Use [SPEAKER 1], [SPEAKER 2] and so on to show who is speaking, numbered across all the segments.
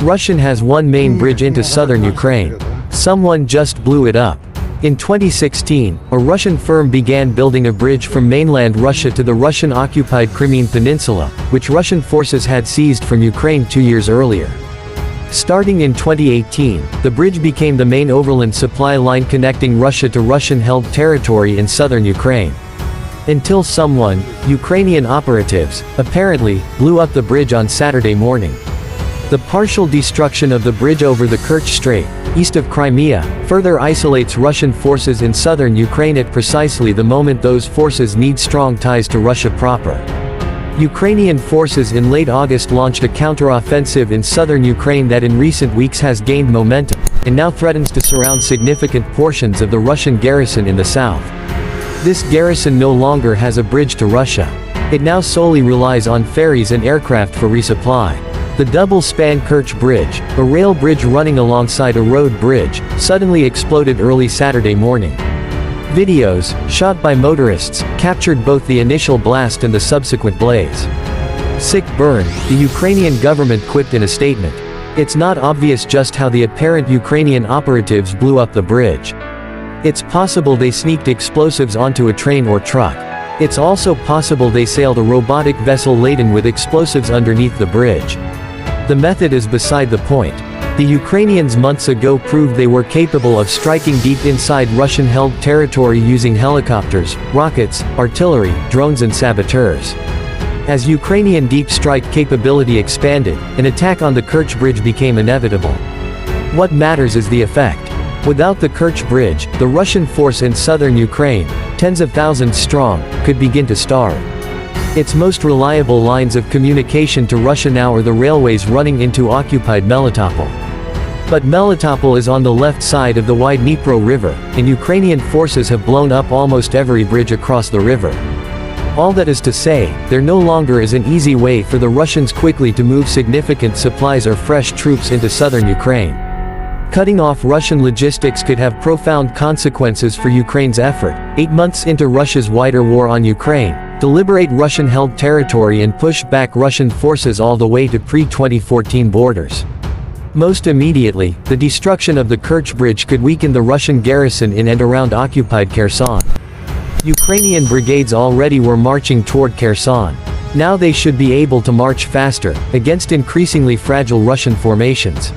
[SPEAKER 1] Russian has one main bridge into southern Ukraine. Someone just blew it up. In 2016, a Russian firm began building a bridge from mainland Russia to the Russian-occupied Crimean Peninsula, which Russian forces had seized from Ukraine 2 years earlier. Starting in 2018, the bridge became the main overland supply line connecting Russia to Russian-held territory in southern Ukraine. Until someone, Ukrainian operatives, apparently, blew up the bridge on Saturday morning. The partial destruction of the bridge over the Kerch Strait, east of Crimea, further isolates Russian forces in southern Ukraine at precisely the moment those forces need strong ties to Russia proper. Ukrainian forces in late August launched a counteroffensive in southern Ukraine that in recent weeks has gained momentum, and now threatens to surround significant portions of the Russian garrison in the south. This garrison no longer has a bridge to Russia. It now solely relies on ferries and aircraft for resupply. The double-span Kerch Bridge, a rail bridge running alongside a road bridge, suddenly exploded early Saturday morning. Videos, shot by motorists, captured both the initial blast and the subsequent blaze. Sick burn, the Ukrainian government quipped in a statement. It's not obvious just how the apparent Ukrainian operatives blew up the bridge. It's possible they sneaked explosives onto a train or truck. It's also possible they sailed a robotic vessel laden with explosives underneath the bridge. The method is beside the point. The Ukrainians months ago proved they were capable of striking deep inside Russian-held territory using helicopters, rockets, artillery, drones and saboteurs. As Ukrainian deep strike capability expanded, an attack on the Kerch Bridge became inevitable. What matters is the effect. Without the Kerch Bridge, the Russian force in southern Ukraine, tens of thousands strong, could begin to starve. Its most reliable lines of communication to Russia now are the railways running into occupied Melitopol. But Melitopol is on the left side of the wide Dnipro River, and Ukrainian forces have blown up almost every bridge across the river. All that is to say, there no longer is an easy way for the Russians quickly to move significant supplies or fresh troops into southern Ukraine. Cutting off Russian logistics could have profound consequences for Ukraine's effort, 8 months into Russia's wider war on Ukraine, to liberate Russian-held territory and push back Russian forces all the way to pre-2014 borders. Most immediately, the destruction of the Kerch Bridge could weaken the Russian garrison in and around occupied Kherson. Ukrainian brigades already were marching toward Kherson. Now they should be able to march faster, against increasingly fragile Russian formations.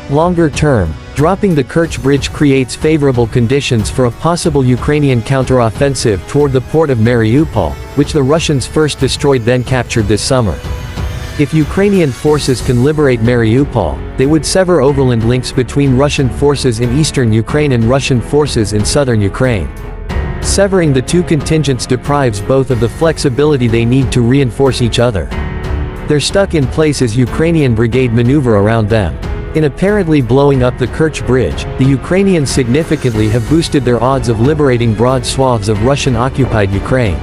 [SPEAKER 1] Longer term, dropping the Kerch Bridge creates favorable conditions for a possible Ukrainian counteroffensive toward the port of Mariupol, which the Russians first destroyed then captured this summer. If Ukrainian forces can liberate Mariupol, they would sever overland links between Russian forces in eastern Ukraine and Russian forces in southern Ukraine. Severing the two contingents deprives both of the flexibility they need to reinforce each other. They're stuck in place as Ukrainian brigade maneuver around them. In apparently blowing up the Kerch Bridge, the Ukrainians significantly have boosted their odds of liberating broad swaths of Russian-occupied Ukraine.